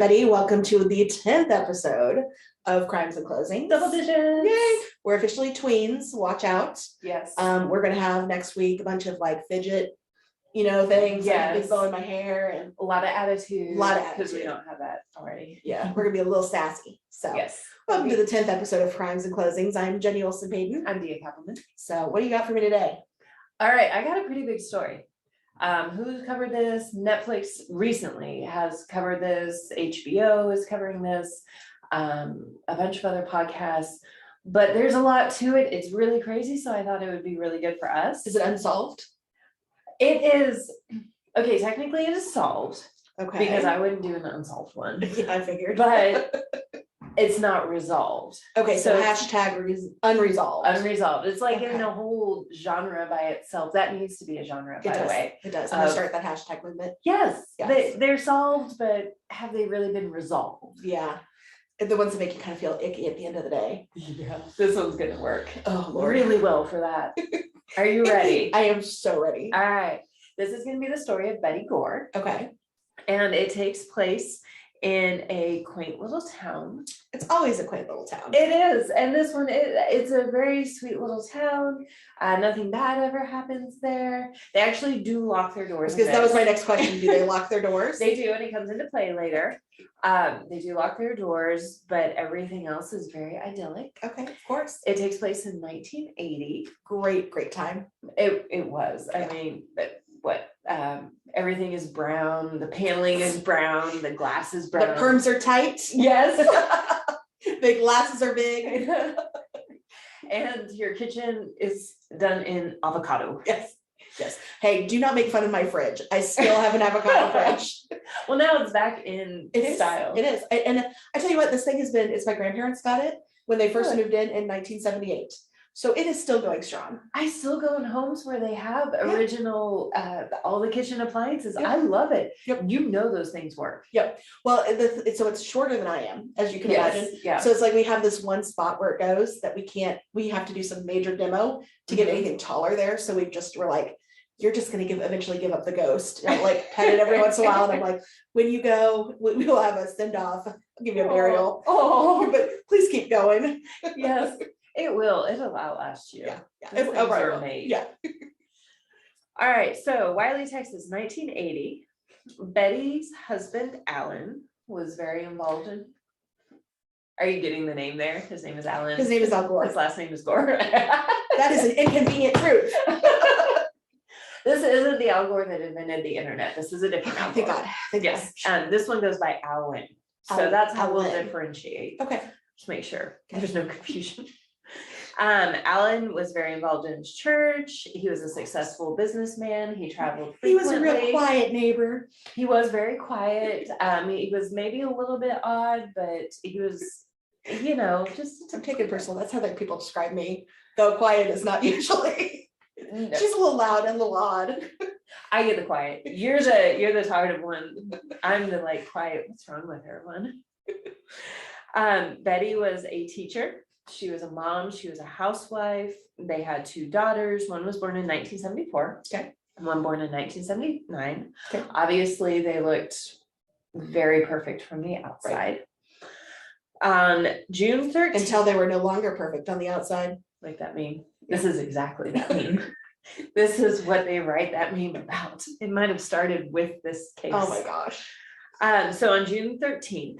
everybody. Welcome to the 10th episode of Crimes and Closings. Double digits. Yay! We're officially tweens. Watch out. Yes. We're going to have next week a bunch of like fidget, things. Yes. Like big bow in my hair and a lot of attitude. Because we attitude. don't have that already. Yeah, we're going to be a little sassy. So, Yes. welcome to the 10th episode of Crimes and Closings. I'm Jenny Olsen-Payton. I'm Dia Kappelman. So, what do you got for me today? All right. I got a pretty big story. Who's covered this? Netflix recently has covered this. HBO is covering this. A bunch of other podcasts. But there's a lot to it. It's really crazy. So I thought it would be really good for us. Is it unsolved? It is. Okay, technically it is solved. Okay. Because I wouldn't do an unsolved one. Yeah, I figured. But it's not resolved. Okay, so hashtag unresolved. Unresolved. It's like Okay. in a whole genre by itself. That needs to be a genre, by the way. It does. I'm gonna start that hashtag movement. Yes, Yes. they're solved, but have they really been resolved? Yeah. The ones that make you kind of feel icky at the end of the day. Yeah, this one's gonna work Oh, Lord. really well for that. Are you ready? I am so ready. All right. This is gonna be the story of Betty Gore, Okay. and it takes place in a quaint little town. It's always a quaint little town. It is, and this one, it's a very sweet little town. Nothing bad ever happens there. They actually do lock their doors. Because that was my next question. Do they lock their doors? They do, and it comes into play later. They do lock their doors, but everything else is very idyllic. Okay, of course. It takes place in 1980. Great time. It was. Yeah. I mean, but what? Everything is brown. The paneling is brown. The glass is brown. The perms are tight. Yes. The glasses are big. And your kitchen is done in avocado. Yes. Hey, do not make fun of my fridge. I still have an avocado fridge. Well, now it's back in style. It is. And I tell you what, this thing has been, it's my grandparents got it when they first Good. moved in 1978. So it is still going strong. I still go in homes where they have Yeah. original, all the kitchen appliances. Yep. I love it. Yep. You know those things work. Well, so it's shorter than I am, as you can imagine. Yeah. So it's like we have this one spot where it goes that we have to do some major demo to get Mhm. anything taller there. So we're like, you're just gonna eventually give up the ghost. And I'll like pet it every once in a while. And I'm like, when you go, we will have a send off. I'll give you a burial. Oh, But please keep going. yes. It will. It'll outlast you. Yeah. Those Oh, things right, are well, made. yeah. All right. So Wiley, Texas, 1980. Betty's husband, Alan, was very involved in. Are you getting the name there? His name is Alan. His name is Al Gore. His last name is Gore. That is an inconvenient truth. This isn't the Al Gore that invented the internet. This is a different Al Thank Gore. God. Thank Yes. God. This one goes by Alan. So Alan. that's how we'll Alan. differentiate. Okay. Just make sure there's no confusion. Alan was very involved in his church. He was a successful businessman. He traveled He was frequently. a real quiet neighbor. He was very quiet. He was maybe a little bit odd, but he was, just. I'm taking it personal. That's how people describe me. Though quiet is not usually. No. She's a little loud and a little odd. I get the quiet. You're the talkative one. I'm the quiet. What's wrong with her one? Betty was a teacher. She was a mom. She was a housewife. They had two daughters. One was born in 1974. Okay. And one born in 1979. Okay. Obviously, they looked very perfect from the outside. On June 13th. Until they were no longer perfect on the outside. Like that meme. This is exactly that meme. This is what they write that meme about. It might have started with this case. Oh my gosh. So on June 13th,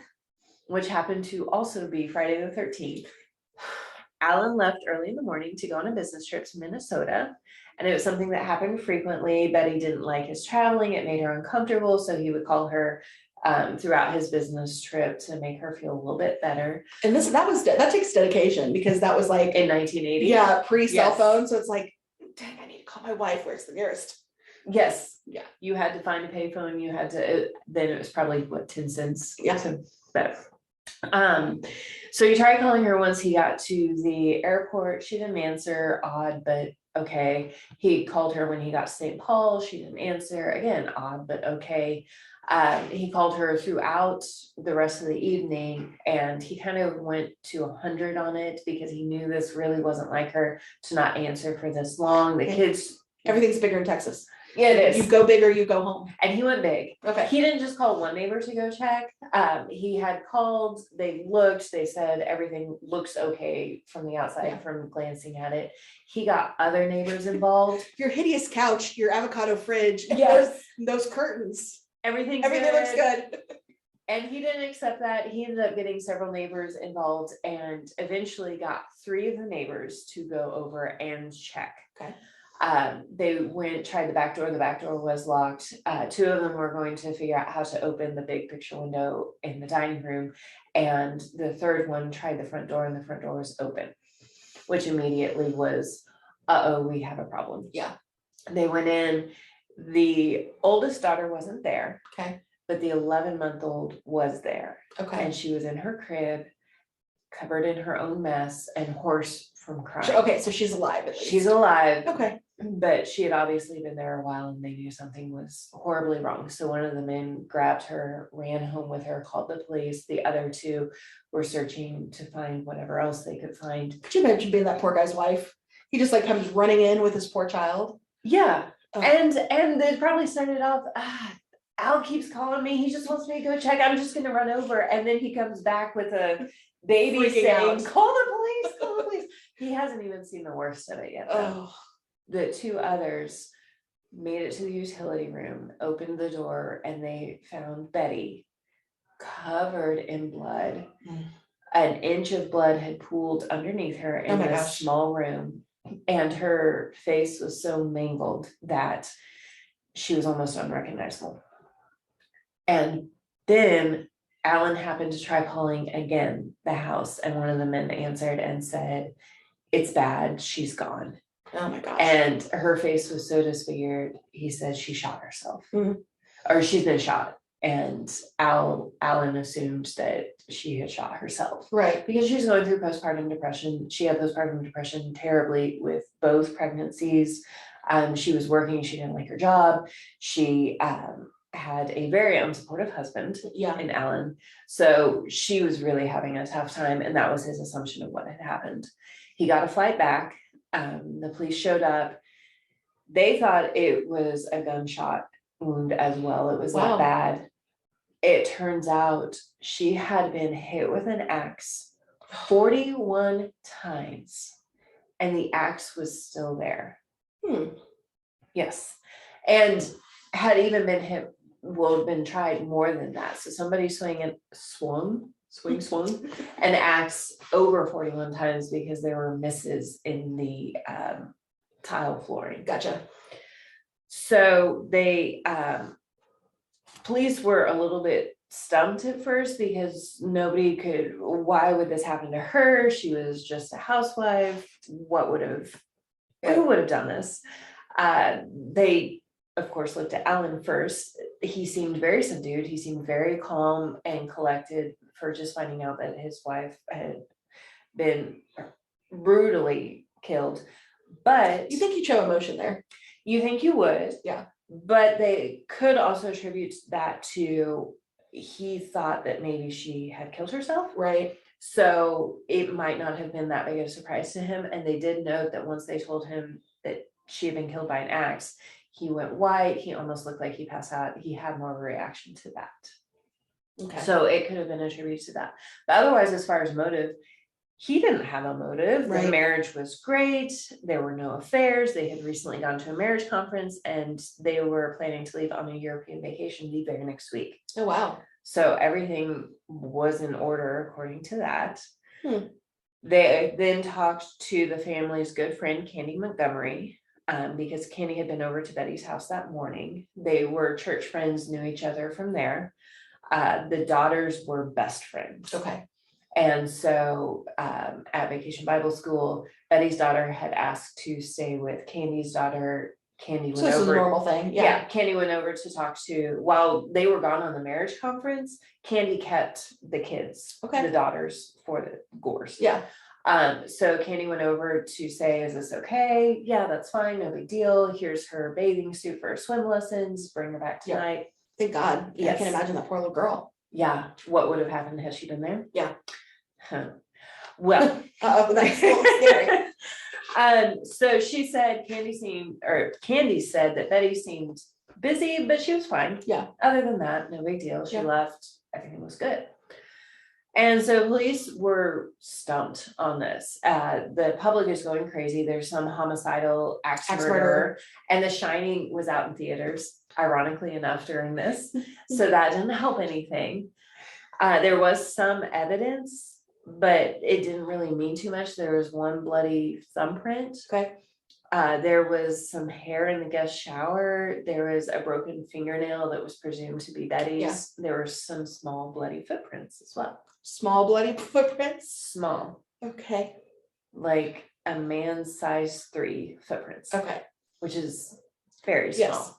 which happened to also be Friday the 13th, Alan left early in the morning to go on a business trip to Minnesota. And it was something that happened frequently. Betty didn't like his traveling. It made her uncomfortable. So he would call her throughout his business trip to make her feel a little bit better. And that takes dedication because that was like In 1980. yeah, pre-cell Yes. phone. So it's like, dang, I need to call my wife. Where's the nearest? Yes. Yeah. You had to find a payphone. You had to, then it was probably 10 cents. Yeah. To that. So he tried calling her once he got to the airport. She didn't answer. Odd, but okay. He called her when he got to St. Paul. She didn't answer. Again, odd, but okay. He called her throughout the rest of the evening, and he kind of went to 100 on it because he knew this really wasn't like her to not answer for this long. The kids Everything's bigger in Texas. Yeah, it You is. go big or you go home. And he went big. Okay. He didn't just call one neighbor to go check. He had called, they looked, they said everything looks okay from the outside from glancing at it. He got other neighbors involved. Your hideous couch, your avocado fridge, Yes. those curtains. Everything looks good. And he didn't accept that. He ended up getting several neighbors involved and eventually got 3 of the neighbors to go over and check. Okay. They tried the back door was locked. 2 of them were going to figure out how to open the big picture window in the dining room. And the 3rd one tried the front door and the front door was open, which immediately was, we have a problem. Yeah. They went in, the oldest daughter wasn't there. Okay. But the 11-month-old was there. Okay. And she was in her crib, covered in her own mess and hoarse from crying. Okay, so she's alive at least. She's alive. Okay. But she had obviously been there a while and they knew something was horribly wrong. So one of the men grabbed her, ran home with her, called the police. The other 2 were searching to find whatever else they could find. Could you imagine being that poor guy's wife? He just like comes running in with his poor child. Yeah. Oh. And they probably started off, Al keeps calling me. He just wants me to go check. I'm just going to run over. And then he comes back with a baby Freaking saying, out. call the police, call the police. He hasn't even seen the worst of it yet. Oh. The 2 others made it to the utility room, opened the door, and they found Betty covered in blood. An inch of blood had pooled underneath her in this small room. And her face was so mangled that she was almost unrecognizable. And then Alan happened to try calling again the house, and one of the men answered and said, it's bad, she's gone. Oh my gosh. And her face was so disfigured, he said she shot herself. Mm-hmm. Or she's been shot. And Alan assumed that she had shot herself. Right. Because she's going through postpartum depression. She had postpartum depression terribly with both pregnancies. She was working, she didn't like her job. She had a very unsupportive husband in Alan. So she was really having a tough time, and that was his assumption of what had happened. He got a flight back. The police showed up. They thought it was a gunshot wound as well. It was that bad. It turns out she had been hit with an axe 41 times, and the axe was still there. Yes. And had even been hit, been tried more than that. So somebody swung an axe over 41 times because there were misses in the tile flooring. Gotcha. So they police were a little bit stumped at first because nobody could, why would this happen to her? She was just a housewife. Who would have done this? They, of course, looked at Alan first. He seemed very subdued. He seemed very calm and collected for just finding out that his wife had been brutally killed. But you think he'd show emotion there? You think you would. Yeah. But they could also attribute that to, he thought that maybe she had killed herself. Right. So it might not have been that big of a surprise to him. And they did note that once they told him that she had been killed by an axe, he went white. He almost looked like he passed out. He had more of a reaction to that. Okay. So it could have been attributed to that. But otherwise, as far as motive, he didn't have a motive. Right. The marriage was great. There were no affairs. They had recently gone to a marriage conference and they were planning to leave on a European vacation the very next week. Oh, wow. So everything was in order according to that. They then talked to the family's good friend, Candy Montgomery, because Candy had been over to Betty's house that morning. They were church friends, knew each other from there. The daughters were best friends. Okay. And so at Vacation Bible School, Betty's daughter had asked to stay with Candy's daughter. Candy went so this over. is a normal thing. Yeah, Candy went over to talk to, while they were gone on the marriage conference, Candy kept the kids, the daughters, for the Gores. Yeah. So Candy went over to say, is this okay? Yeah, that's fine, no big deal. Here's her bathing suit for her swim lessons. Bring her back tonight. Thank God. Yes. I can imagine that poor little girl. Yeah. What would have happened had she been there? Yeah. Well, that's a little scary. So she said Candy said that Betty seemed busy, but she was fine. Yeah. Other than that, no big deal. She Yeah. left, everything was good. And so police were stumped on this. The public is going crazy. There's some homicidal axe murder, and The Shining was out in theaters, ironically enough, during this. So that didn't help anything. There was some evidence, but it didn't really mean too much. There was one bloody thumbprint. Okay. There was some hair in the guest shower. There was a broken fingernail that was presumed to be Betty's. Yeah. There were some small bloody footprints as well. Small bloody footprints? Small. Okay. Like a man's size 3 footprints. Okay. Which is very small. Yes.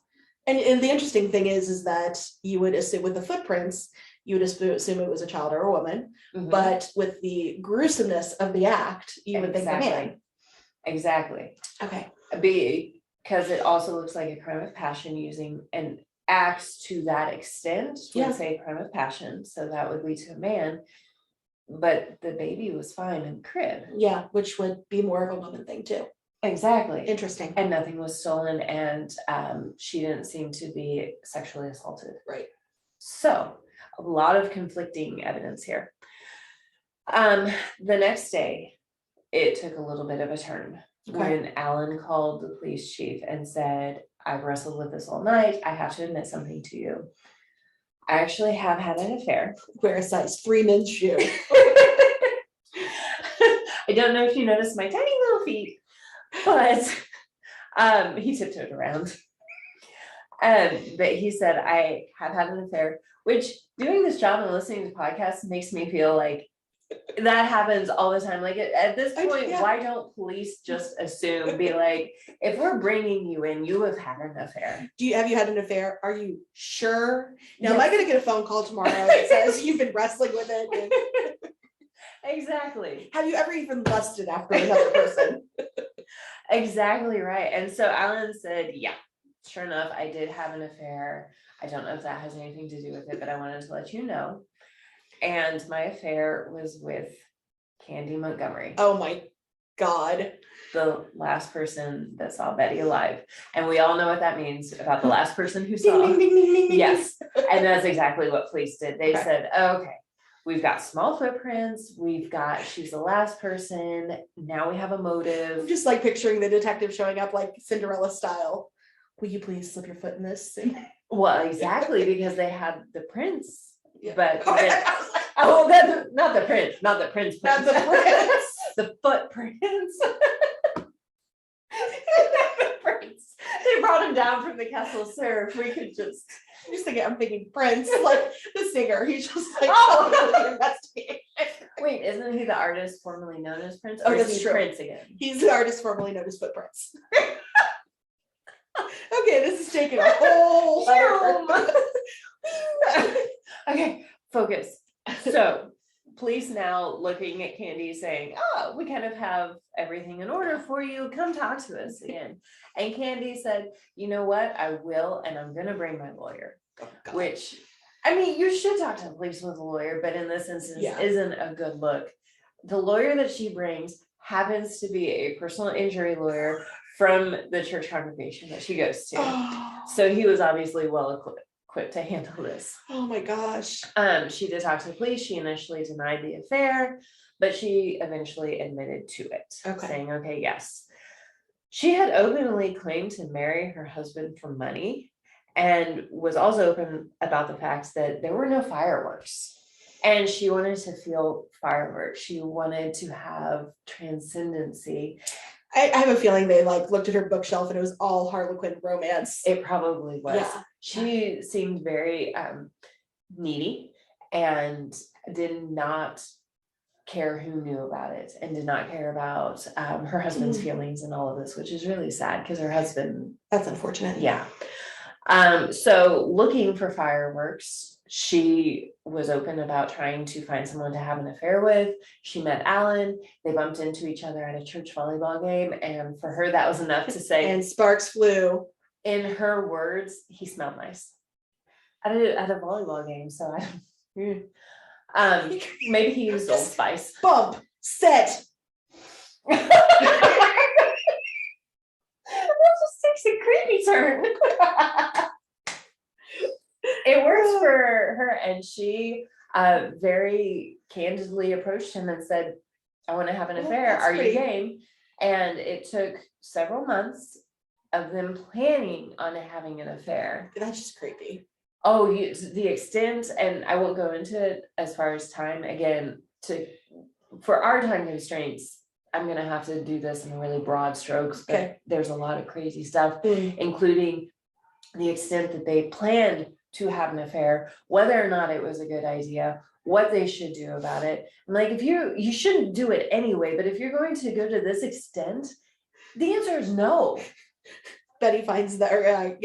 And the interesting thing is that you would assume with the footprints, you would assume it was a child or a woman, but with the gruesomeness of the act, you would think a man. Exactly. Okay. Because it also looks like a crime of passion using an axe to that extent would say crime of passion, so that would lead to a man, but the baby was fine in the crib. Yeah, which would be more of a woman thing too. Exactly. Interesting. And nothing was stolen, and she didn't seem to be sexually assaulted. Right. So a lot of conflicting evidence here. The next day it took a little bit of a turn when Alan called the police chief and said, I've wrestled with this all night. I have to admit something to you. I actually have had an affair. Wear a size 3 men's shoe. I don't know if you noticed my tiny little feet, but he tiptoed around. But he said, I have had an affair, which doing this job and listening to podcasts makes me feel like that happens all the time. Like at this point, why don't police just assume, be like, if we're bringing you in, you have had an affair. Have you had an affair? Are you sure? Now, am I going to get a phone call tomorrow that says you've been wrestling with it? Exactly. Have you ever even lusted after another person? Exactly right. And so Alan said, yeah, sure enough, I did have an affair. I don't know if that has anything to do with it, but I wanted to let you know. And my affair was with Candy Montgomery. Oh my God. The last person that saw Betty alive. And we all know what that means about the last person who saw. Yes. And that's exactly what police did. They said, okay, we've got small footprints. She's the last person. Now we have a motive. I'm just like picturing the detective showing up like Cinderella style. Will you please slip your foot in this? Well, exactly, because they had the prints. Yeah. But not the prince, not the prince. The footprints. The prince. They brought him down from the castle, sir. If we could just. I'm thinking Prince, like the singer. He's just like investigating. Wait, isn't he the artist formerly known as Prince? Or is that's he true. Prince again? He's the artist formerly known as Footprints. Okay, this is taking a whole Okay, focus. So police now looking at Candy saying, oh, we kind of have everything in order for you. Come talk to us again. And Candy said, you know what? I will, and I'm going to bring my lawyer. Oh, which, I mean, you should talk to the police with a lawyer, but in this instance, isn't a good look. The lawyer that she brings happens to be a personal injury lawyer from the church congregation that she goes to. Oh. So he was obviously well equipped to handle this. Oh my gosh. She did talk to the police. She initially denied the affair, but she eventually admitted to it, saying, okay, yes. She had openly claimed to marry her husband for money and was also open about the fact that there were no fireworks. And she wanted to feel fireworks. She wanted to have transcendency. I have a feeling they like looked at her bookshelf and it was all Harlequin romance. It probably was. Yeah. She seemed very needy and did not care who knew about it and did not care about her husband's feelings and all of this, which is really sad because her husband. That's unfortunate. Yeah. So looking for fireworks, she was open about trying to find someone to have an affair with. She met Alan. They bumped into each other at a church volleyball game. And for her, that was enough to say. And sparks flew. In her words, he smelled nice. At a volleyball game. So maybe he used Old Spice. Bump. Set. takes a creepy turn. It works for her, and she very candidly approached him and said, I want to have an affair. Are you game? And it took several months of them planning on having an affair. That's just creepy. Oh, the extent, and I won't go into it as far as time. Again, for our time constraints, I'm going to have to do this in really broad strokes, but there's a lot of crazy stuff, including the extent that they planned to have an affair, whether or not it was a good idea, what they should do about it. I'm like, if you shouldn't do it anyway, but if you're going to go to this extent, the answer is no. Betty finds her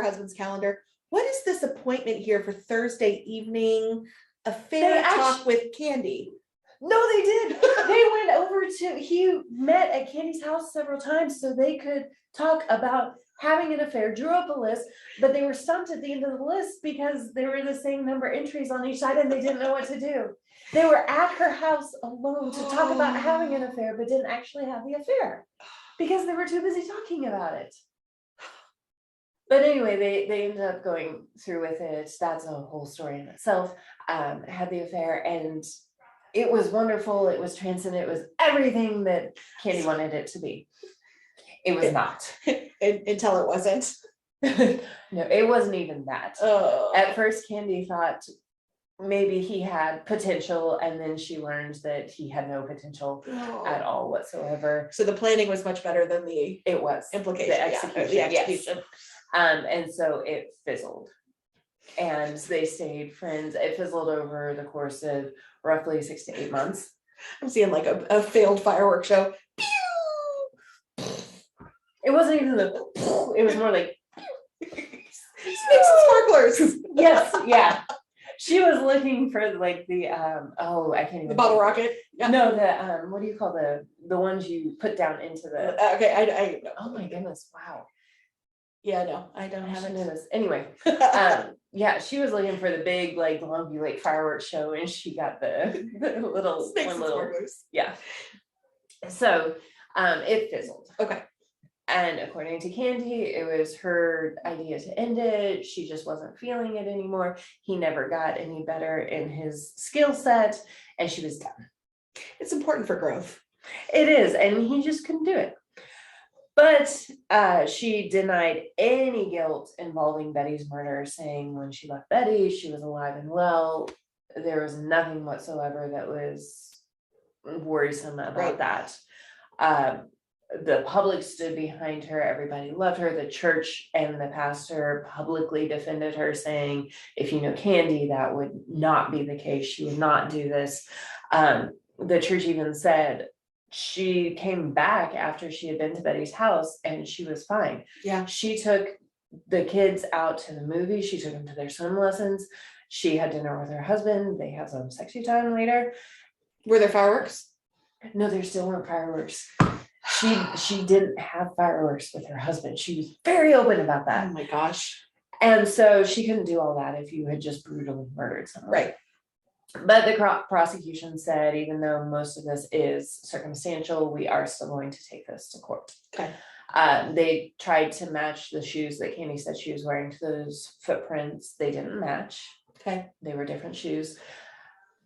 husband's calendar. What is this appointment here for Thursday evening? Affair talk with Candy. No, they did. They went over he met at Candy's house several times so they could talk about having an affair, drew up a list, but they were stumped at the end of the list because there were the same number of entries on each side and they didn't know what to do. They were at her house alone to talk about having an affair, but didn't actually have the affair because they were too busy talking about it. But anyway, they ended up going through with it. That's a whole story in itself. Had the affair, and it was wonderful. It was transcendent. It was everything that Candy wanted it to be. It was not. Until it wasn't. No, it wasn't even that. Oh. At first, Candy thought maybe he had potential, and then she learned that he had no potential at all whatsoever. So the planning was much better than the implication. The execution. The execution. Yes. And so it fizzled. And they stayed friends. It fizzled over the course of roughly 6 to 8 months. I'm seeing like a failed fireworks show. It wasn't even it was more like snakes and sparklers. Yes, yeah. She was looking for like the I can't even. The bottle rocket. Yeah. No, the what do you call the ones you put down into the? Okay, I know. Oh my goodness! Wow. Yeah, no, I don't have it. Anyway, yeah, she was looking for the big like Longview Lake fireworks show, and she got the little snakes and sparklers. Yeah. So, it fizzled. Okay. And according to Candy, it was her idea to end it. She just wasn't feeling it anymore. He never got any better in his skill set, and she was done. It's important for growth. It is, and he just couldn't do it. But she denied any guilt involving Betty's murder, saying when she left Betty, she was alive and well. There was nothing whatsoever that was worrisome about that. The public stood behind her. Everybody loved her. The church and the pastor publicly defended her, saying, if you know Candy, that would not be the case. She would not do this. The church even said she came back after she had been to Betty's house and she was fine. Yeah. She took the kids out to the movies. She took them to their swim lessons. She had dinner with her husband. They had some sexy time later. Were there fireworks? No, there still weren't fireworks. She didn't have fireworks with her husband. She was very open about that. Oh my gosh. And so she couldn't do all that if you had just brutally murdered someone. Right. But the prosecution said, even though most of this is circumstantial, we are still going to take this to court. Okay. They tried to match the shoes that Candy said she was wearing to those footprints. They didn't match. Okay. They were different shoes.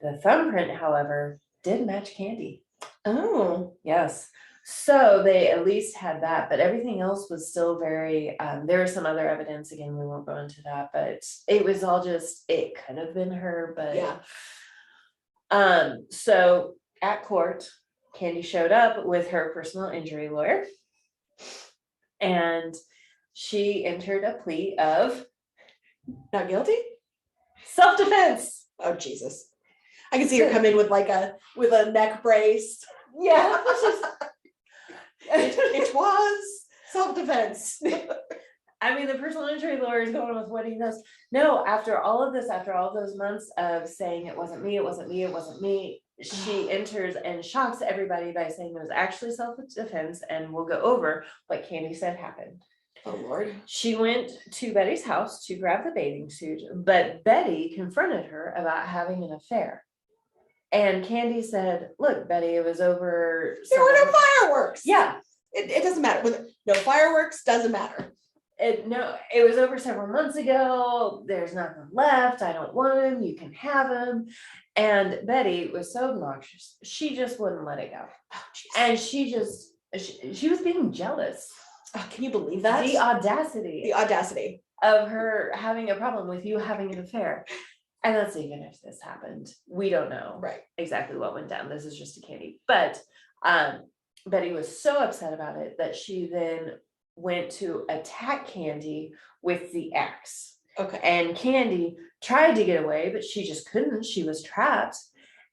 The thumbprint, however, did match Candy. Oh. Yes. So they at least had that, but everything else was still very, there was some other evidence, again, we won't go into that, but it was all just, it could have been her, but yeah. So at court, Candy showed up with her personal injury lawyer, and she entered a plea of not guilty? Self-defense. Oh, Jesus. I can see her come in with with a neck brace. Yeah. It was self-defense. I mean, the personal injury lawyer is going with what he knows. No, after all of this, after all those months of saying it wasn't me, she enters and shocks everybody by saying it was actually self-defense, and we'll go over what Candy said happened. Oh, Lord. She went to Betty's house to grab the bathing suit, but Betty confronted her about having an affair. And Candy said, look, Betty, it was over. There were no fireworks. Yeah. It doesn't matter. No fireworks, doesn't matter. No, it was over several months ago. There's nothing left. I don't want him. You can have him. And Betty was so obnoxious. She just wouldn't let it go. Oh, and she was being jealous. Oh, can you believe that? The audacity of her having a problem with you having an affair. And that's even if this happened. We don't know right exactly what went down. This is just a Candy. But Betty was so upset about it that she then went to attack Candy with the axe. Okay. And Candy tried to get away, but she just couldn't. She was trapped.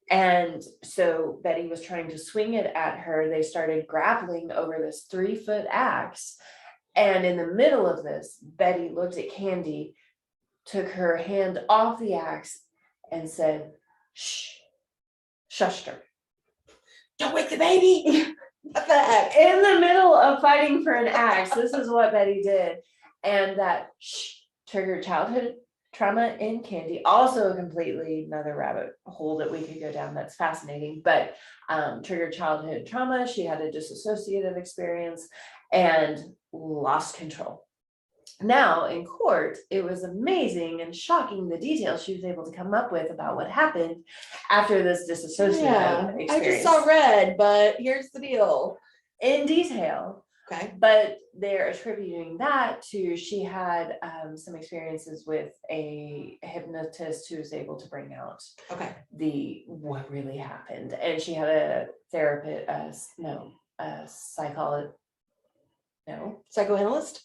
And so Betty was trying to swing it at her. They started grappling over this 3-foot axe. And in the middle of this, Betty looked at Candy, took her hand off the axe, and said, "Shh," shushed her. "Don't wake the baby." What the heck? In the middle of fighting for an axe, this is what Betty did. And that triggered childhood trauma in Candy. Also a completely another rabbit hole that we could go down that's fascinating, but triggered childhood trauma. She had a dissociative experience and lost control. Now in court, it was amazing and shocking the details she was able to come up with about what happened after this dissociative experience. I just saw red, but here's the deal. In detail. Okay. But they're attributing that to she had some experiences with a hypnotist who was able to bring out what really happened. And she had a therapist, psychoanalyst?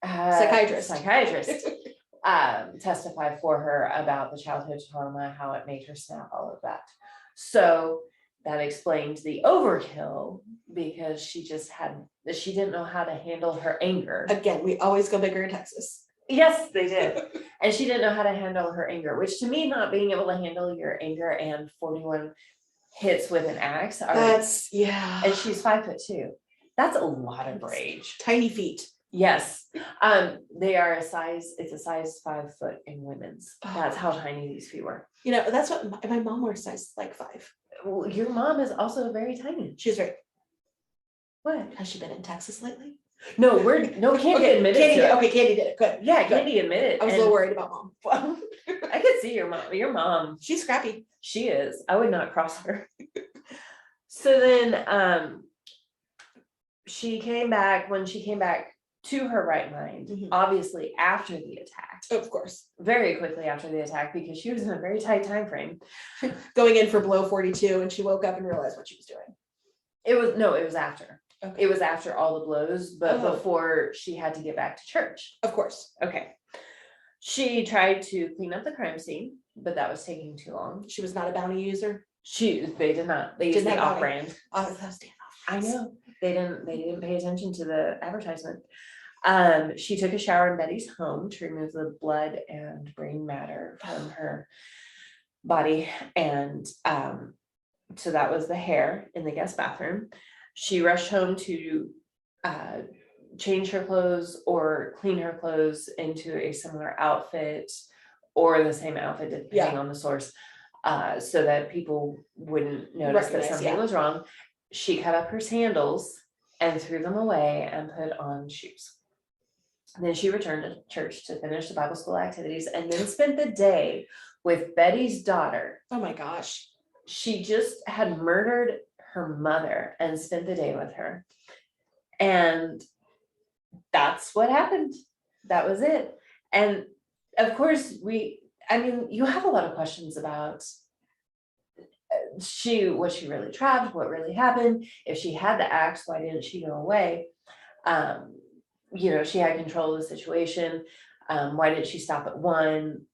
Psychiatrist testified for her about the childhood trauma, how it made her snap, all of that. So that explains the overkill, because she didn't know how to handle her anger. Again, we always go bigger in Texas. Yes, they did. And she didn't know how to handle her anger, which to me, not being able to handle your anger and 41 hits with an axe. And she's 5'2". That's a lot of rage. Tiny feet. Yes. They are it's a size 5 foot in women's. That's how tiny these feet were. That's what my mom wears, size like 5. Well, your mom is also very tiny. She's very. What? Has she been in Texas lately? No, Candy admitted it. Okay, Candy did it. Good. Yeah, Candy admitted. I was a little worried about mom. I could see your mom. Your mom. She's scrappy. She is. I would not cross her. So then she came back to her right mind, obviously after the attack. Of course. Very quickly after the attack, because she was in a very tight time frame. Going in for blow 42, and she woke up and realized what she was doing. It was after. Okay. It was after all the blows, but before she had to get back to church. Of course. Okay. She tried to clean up the crime scene, but that was taking too long. She was not a bounty user. They did not. They used the off-brand. Oh, that was damn I know. They didn't pay attention to the advertisement. She took a shower in Betty's home to remove the blood and brain matter from her body. And so that was the hair in the guest bathroom. She rushed home to change her clothes or clean her clothes into a similar outfit or the same outfit, depending on the source, so that people wouldn't notice that something was wrong. She cut up her sandals and threw them away and put on shoes. Then she returned to church to finish the Bible school activities and then spent the day with Betty's daughter. Oh my gosh. She just had murdered her mother and spent the day with her. And that's what happened. That was it. And of course, you have a lot of questions about was she really trapped? What really happened? If she had the axe, why didn't she go away? She had control of the situation. Why didn't she stop at one?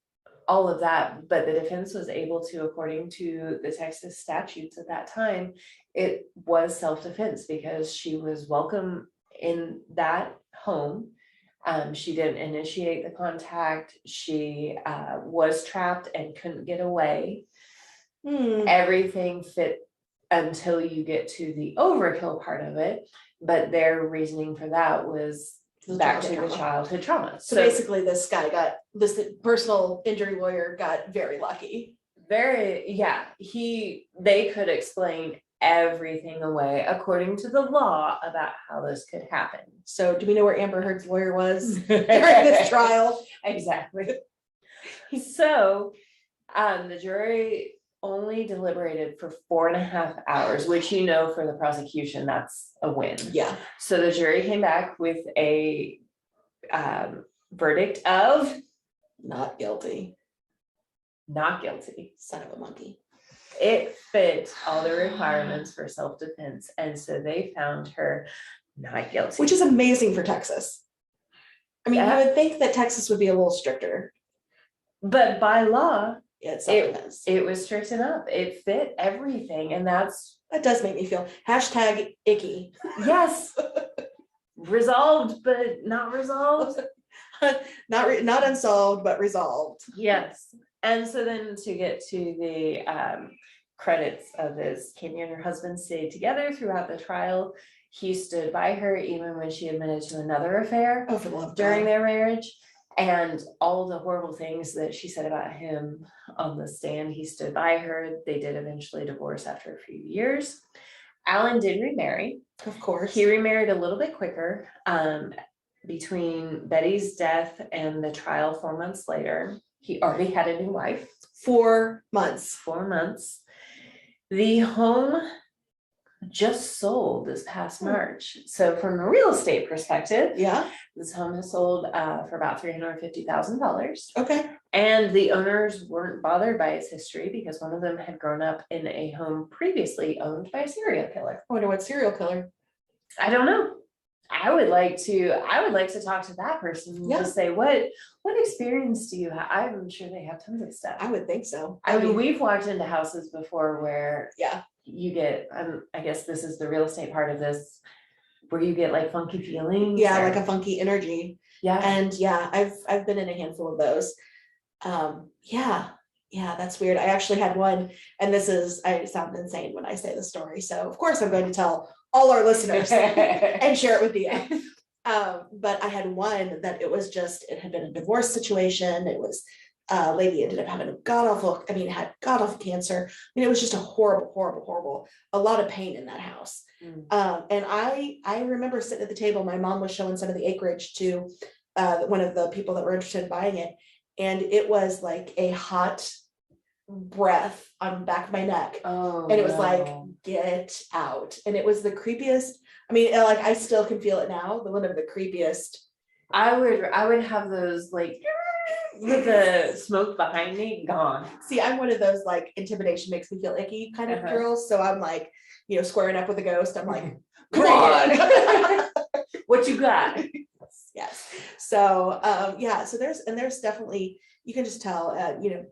All of that. But the defense was able to, according to the Texas statutes at that time, it was self-defense because she was welcome in that home. She didn't initiate the contact. She was trapped and couldn't get away. Everything fit until you get to the overkill part of it. But their reasoning for that was back to the childhood trauma. So basically this personal injury lawyer got very lucky. They could explain everything away according to the law about how this could happen. So do we know where Amber Heard's lawyer was during this trial? Exactly. So the jury only deliberated for 4.5 hours, which, you know, for the prosecution, that's a win. Yeah. So the jury came back with a verdict of Not guilty. not guilty. Son of a monkey. It fit all the requirements for self-defense, and so they found her not guilty. Which is amazing for Texas. I mean, Yeah. you would think that Texas would be a little stricter. But by law, It's it was strict enough. It fit everything, and that does make me feel hashtag icky. yes, resolved but not resolved. Not unsolved, but resolved. Yes. And so then to get to the credits of this, Kenya and her husband stayed together throughout the trial. He stood by her even when she admitted to another affair Oh, for the love of during God. their marriage. And all the horrible things that she said about him on the stand, he stood by her. They did eventually divorce after a few years. Alan did remarry. Of course. He remarried a little bit quicker. Between Betty's death and the trial 4 months later, he already had a new wife. 4 months. 4 months. The home just sold this past March. So from a real estate perspective, Yeah. this home has sold for about $350,000. Okay. And the owners weren't bothered by its history because one of them had grown up in a home previously owned by a serial killer. I wonder what serial killer. I don't know. I would like to talk to that person and Yeah. just say, what experience do you have? I'm sure they have tons of stuff. I would think so. I mean, we've walked into houses before where Yeah. you get, I guess this is the real estate part of this, where you get like funky feelings. Yeah, or- like a funky energy. yeah. And yeah, I've been in a handful of those. Yeah, that's weird. I actually had one, and I sound insane when I say the story. So of course I'm going to tell all our listeners and share it with you. But I had one that it had been a divorce situation. It was a lady ended up having had god awful cancer. I mean, it was just a horrible, a lot of pain in that house. And I remember sitting at the table, my mom was showing some of the acreage to one of the people that were interested in buying it. And it was like a hot breath on the back of my neck. Oh, and it was like, get out. And it was the creepiest. I mean, like, I still can feel it now. The one of the creepiest. I would have those like with the smoke behind me gone. See, I'm one of those like intimidation makes me feel icky kind of girls. So I'm like, squaring up with a ghost. I'm like, come on. What you got? Yes. So so there's definitely, you can just tell,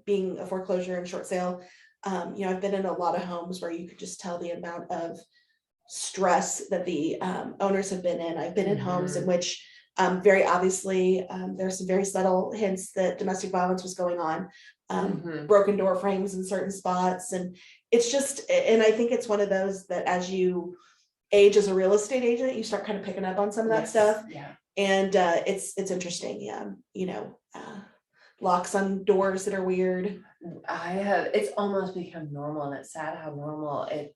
being a foreclosure and short sale, I've been in a lot of homes where you could just tell the amount of stress that the owners have been in. I've been in homes in which very obviously there's some very subtle hints that domestic violence was going on, broken door frames in certain spots. And it's just, and I think it's one of those that as you age as a real estate agent, you start kind of picking up on some of that stuff. Yeah. And it's interesting. Locks on doors that are weird. It's almost become normal, and it's sad how normal it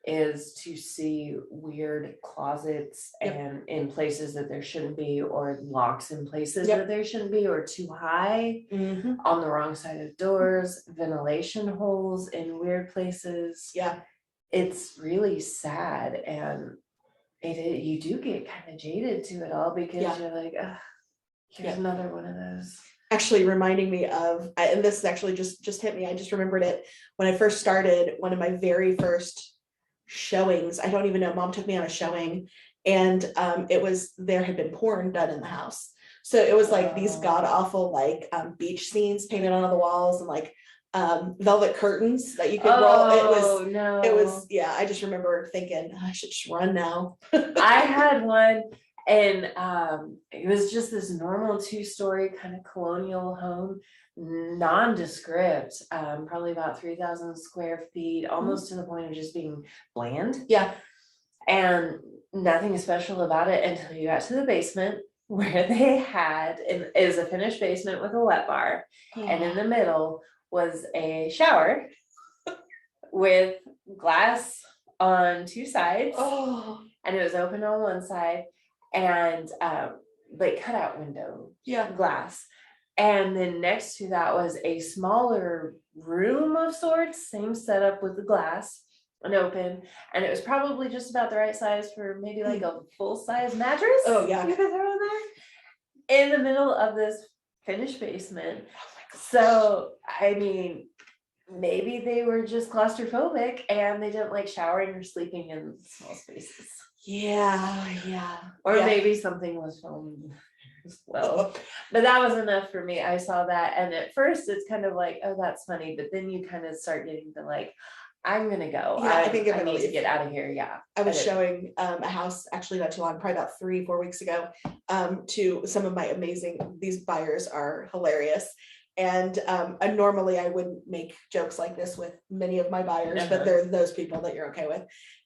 is to see weird closets and in places that there shouldn't be, or locks in places that there shouldn't be, or too high on the wrong side of doors, ventilation holes in weird places. Yeah. It's really sad, and you do get kind of jaded to it all because you're like, here's another one of those. Actually reminding me of, and this is actually just hit me. I just remembered it when I first started. One of my very first showings, I don't even know, mom took me on a showing, and there had been porn done in the house. So it was like these god awful like beach scenes painted on the walls, and like velvet curtains that you could roll. It was I just remember thinking, I should just run now. I had one, and it was just this normal 2-story kind of colonial home, nondescript, probably about 3,000 square feet, almost to the point of just being bland. Yeah. And nothing special about it until you got to the basement, where they had, it is a finished basement with a wet bar, and in the middle was a shower with glass on two sides. Oh, And it was open on one side, and like cutout window yeah. glass. And then next to that was a smaller room of sorts, same setup with the glass and open. And it was probably just about the right size for maybe like a full-size mattress. Oh, yeah. You could throw in there in the middle of this finished basement. So, I mean, maybe they were just claustrophobic and they didn't like showering or sleeping in small spaces. Yeah. Or Yeah. maybe something was filmed as well. But that was enough for me. I saw that. And at first it's kind of like, oh, that's funny. But then you kind of start getting to like, I'm going to go. Yeah, I think I need to get out of here. Yeah. I was showing a house actually not too long, probably about 3-4 weeks ago, to some of my these buyers are hilarious. And normally I wouldn't make jokes like this with many of my buyers, but they're those people that you're okay with.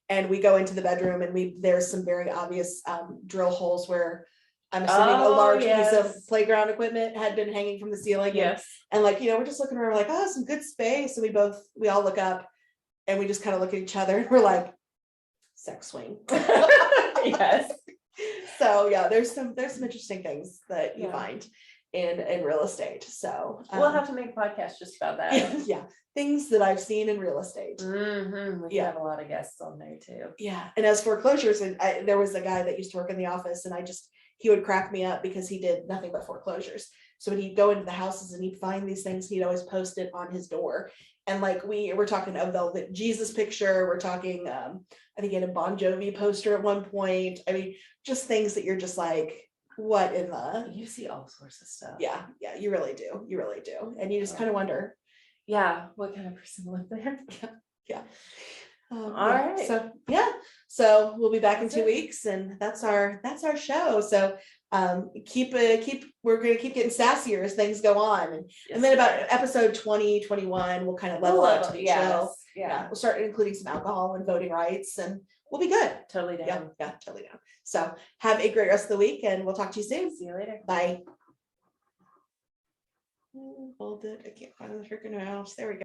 And we go into the bedroom and there's some very obvious drill holes where I'm assuming a large piece of playground equipment had been hanging from the ceiling. Yes. And like, we're just looking around like, oh, some good space. And we all look up and we just kind of look at each other and we're like, sex swing. Yes. So yeah, there's some interesting things that you find in real estate. So we'll have to make a podcast just about that. Yeah. Things that I've seen in real estate. We have a lot of guests on there too. Yeah. And as foreclosures, and there was a guy that used to work in the office and he would crack me up because he did nothing but foreclosures. So when he'd go into the houses and he'd find these things, he'd always post it on his door. And like we're talking a velvet Jesus picture. We're talking, I think he had a Bon Jovi poster at one point. I mean, just things that you're just like, what in the? You see all sorts of stuff. Yeah, you really do. You really do. And you just kind of wonder. Yeah, what kind of person lived there? Yeah. All right. So we'll be back in 2 weeks, and that's our show. So we're gonna keep getting sassier as things go on, and then about episode 20, 21, we'll kind of level out to be chill. Yeah, we'll start including some alcohol and voting rights, and we'll be good. Totally down. Yeah, totally down. So have a great rest of the week, and we'll talk to you soon. See you later. Bye. Hold it. I can't find the freaking mouse. There we go.